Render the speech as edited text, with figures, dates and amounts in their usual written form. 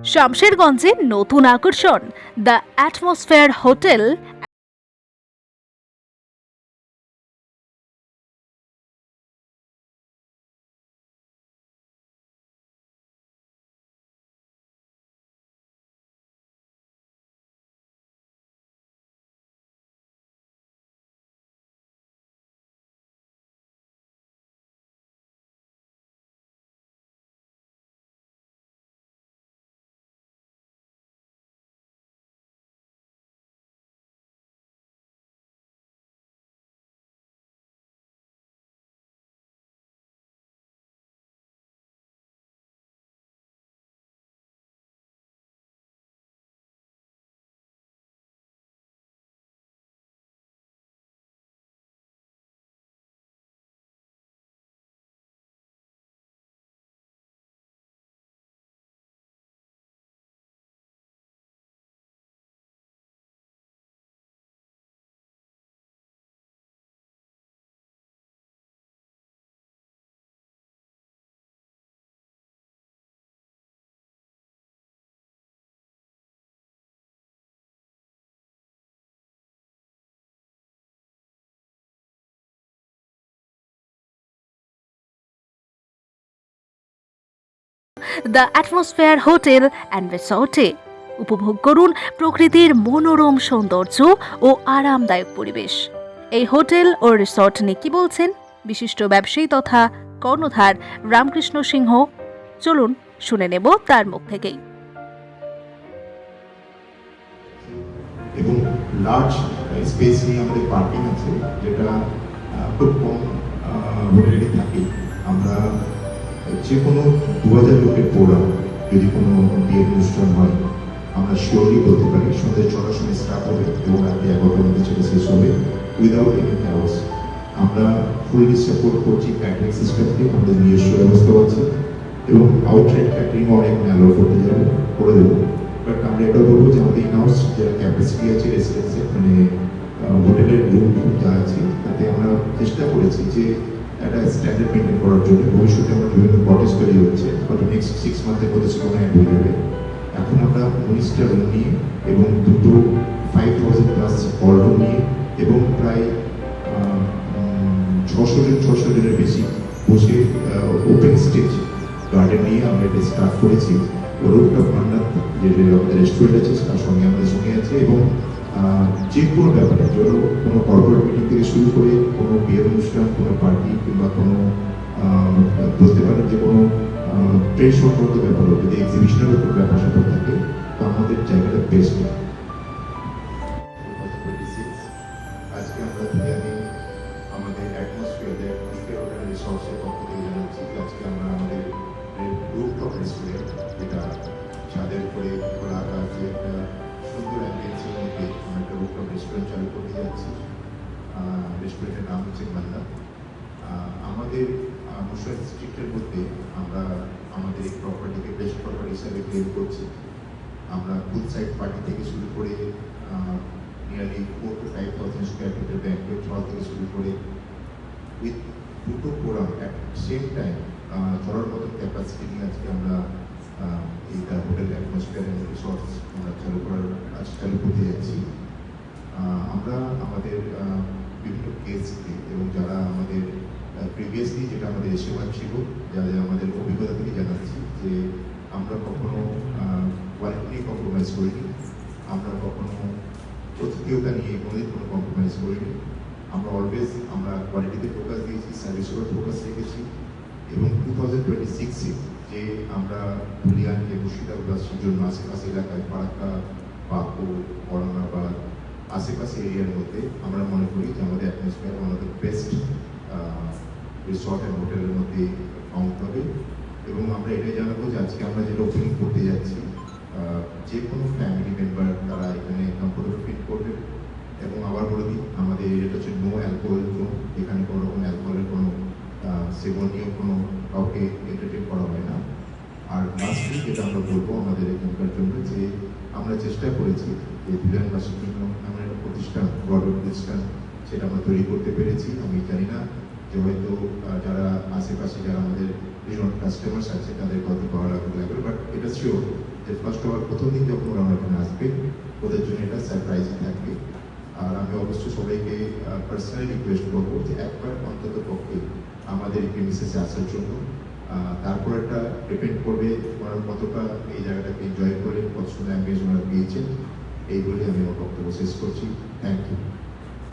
শামশেরগঞ্জে নতুন আকর্ষণ the atmosphere hotel. The atmosphere hotel and রিসর্টে উপভোগ করুন প্রকৃতির মনোরম সৌন্দর্য ও আরামদায়ক পরিবেশ। এই হোটেল ও রিসর্ট নিয়ে কি বলছেন বিশিষ্ট ব্যবসায়ী তথা কর্ণধার রামকৃষ্ণ সিংহ। চলুন শুনে নেব তার মুখ থেকেই। এবং লার্জ স্পেস নিয়ে আমাদের পার্কিং আছে, যেটা খুব কম হোটেলে থাকে। আমরা যে কোনো 2000 লোকের প্রোগ্রাম যদি কোনো বিয়ের অনুষ্ঠান হয়, আমরা শিওরলি বলতে পারি সন্ধ্যে 6টার সময় স্টার্ট হবে এবং রাত্রে 11টার মধ্যে সেটা শেষ হবে উইদাউট এনি ক্যাওস। আমরা ফুললি সাপোর্ট করছি ক্যাটারিং সিস্টেমকে, আমাদের নিজস্ব ব্যবস্থাও আছে এবং আউটসাইড ক্যাটারিং অনেক অ্যালাউ করতে যাবো করে দেবো। বাট আমরা এটা বলবো যে আমাদের ইনহাউস যারা ক্যাপাসিটি আছে রেসিডেন্সে, মানে হোটেলের রুম যা আছে, তাতে আমরা চেষ্টা করেছি যে একটা স্ট্যান্ডার্ড মেনটেন করার জন্য। ভবিষ্যতে আমরা বিভিন্ন কটেজ তৈরি হচ্ছে, হয়তো নেক্সট 6 মান্থের মধ্যে সেখানে অ্যাড হয়ে যাবে। এখন আমরা 19টা রুম নিয়ে এবং দুটো 5000+ হল রুম নিয়ে এবং প্রায় 600 জনের বেশি বসে ওপেন স্টেজ গার্ডেন নিয়ে আমরা এটা স্টার্ট করেছি। রুফটপ ভান্ডার যে আমাদের রেস্টুরেন্ট আছে তার সঙ্গে আমাদের সঙ্গে আছে এবং যে কোনো ব্যাপারে, ধরো কোনো কর্পোরেট মিটিং থেকে শুরু করে কোনো বিয়ের অনুষ্ঠান, কোনো পার্টি কিংবা কোনো বলতে পারেন যে কোনো ট্রেড সংক্রান্ত ব্যাপার, যদি এক্সিবিশনের উপর ব্যাপার স্যাপার থাকে, তো আমাদের জায়গাটা বেস্ট। আজকে আমরা আমাদের অ্যাটমসফিয়ার হোটেল রিসর্টসের পক্ষ থেকে জানাচ্ছি যে আজকে আমরা আমাদের রুফটপ রেস্টুরেন্ট, যেটা ছাদের উপরে খোলা আকাশে একটা সুন্দর অ্যাম্বিয়েন্সের মধ্যে আমরা একটা রুফটপ রেস্টুরেন্ট চালু করতে যাচ্ছি। রেস্টুরেন্টের নাম হচ্ছে মান্না। আমাদের মুর্শিদাবাদ ডিস্ট্রিক্টের মধ্যে আমরা আমাদের এই প্রপার্টিকে বেস্ট প্রপার্টি হিসাবে ক্লেম করছি। আমরা ফুল সাইড পার্টি থেকে শুরু করে নিয়ারলি 4 to 5,000 স্কোয়ার ফিটের ব্যাংকুয়েট হল থেকে শুরু করে উইথ দুটো প্রোগ্রাম অ্যাট সেম টাইম চলার মতো ক্যাপাসিটি নিয়ে আজকে আমরা এই হোটেল অ্যাটমসফিয়ার অ্যান্ড রিসর্টস আমরা চালু করতে যাচ্ছি। আমরা আমাদের বিভিন্ন গেস্টকে এবং যারা আমাদের প্রিভিয়াসলি যেটা আমাদের এসেমান ছিল, যাদের আমাদের অভিজ্ঞতা থেকে জানাচ্ছি যে আমরা কখনো কোয়ালিটি নিয়ে কম্প্রোমাইজ করিনি, আমরা কখনো প্রতিক্রিয়তা নিয়ে কোনোদিন কোনো কম্প্রোমাইজ করিনি। আমরা অলওয়েজ আমরা কোয়ালিটিতে ফোকাস দিয়েছি, সার্ভিসের উপর ফোকাস রেখেছি এবং 2026-এ যে আমরা ধুলিয়ান যে মুর্শিদাবাদের জন্য আশেপাশে এলাকায় ফারাক্কা, বাঁকুড়, ঔরঙ্গাবাদ আশেপাশে এরিয়ার মধ্যে আমরা মনে করি যে আমাদের atmosphere one of the best resort and হোটেলের মধ্যে কাউন্ট হবে। এবং আমরা এটাই জানাবো যে আজকে আমরা যেটা ওপেনিং করতে যাচ্ছি, যে কোনো ফ্যামিলি মেম্বার তারা এখানে কমফোর্টেবল ফিল করবে। এবং আবার বলে দিই, আমাদের এটা হচ্ছে নো অ্যালকোহল জোন, এখানে কোনো রকম অ্যালকোহলের কোনো সেবনীয় কোনো কাউকে এন্টারটেন করা হয় না। আর লাস্টলি যেটা আমরা বলবো আমাদের এখানকার জন্য, যে আমরা চেষ্টা করেছি যে ধুলিয়ানবাসীর জন্য আমরা একটা প্রতিষ্ঠান, গভর্নমেন্ট প্রতিষ্ঠান, সেটা আমরা তৈরি করতে পেরেছি। আমি জানি না যে হয়তো যারা আশেপাশে যারা আমাদের রিনোট কাস্টমার্স আছে তাদের কত ভালো লাগবে, বাট এটা শিওর যে ফার্স্ট ওভার প্রথম দিন যখন ওরা আমার এখানে আসবে ওদের জন্য এটা সারপ্রাইজই থাকবে। আর আমি অবশ্যই সবাইকে পার্সোনালি রিকোয়েস্ট করবো যে একবার অন্তত পক্ষে আমাদের এই প্রেমিসেসে আসার জন্য। তারপর এটা ডিপেন্ড করবে ওনারা কতটা এই জায়গাটাকে এনজয় করে, কত সুন্দর অ্যাম্বিয়েন্স ওনারা পেয়েছেন। এই বলে আমি আমার বক্তব্য শেষ করছি। Thank you.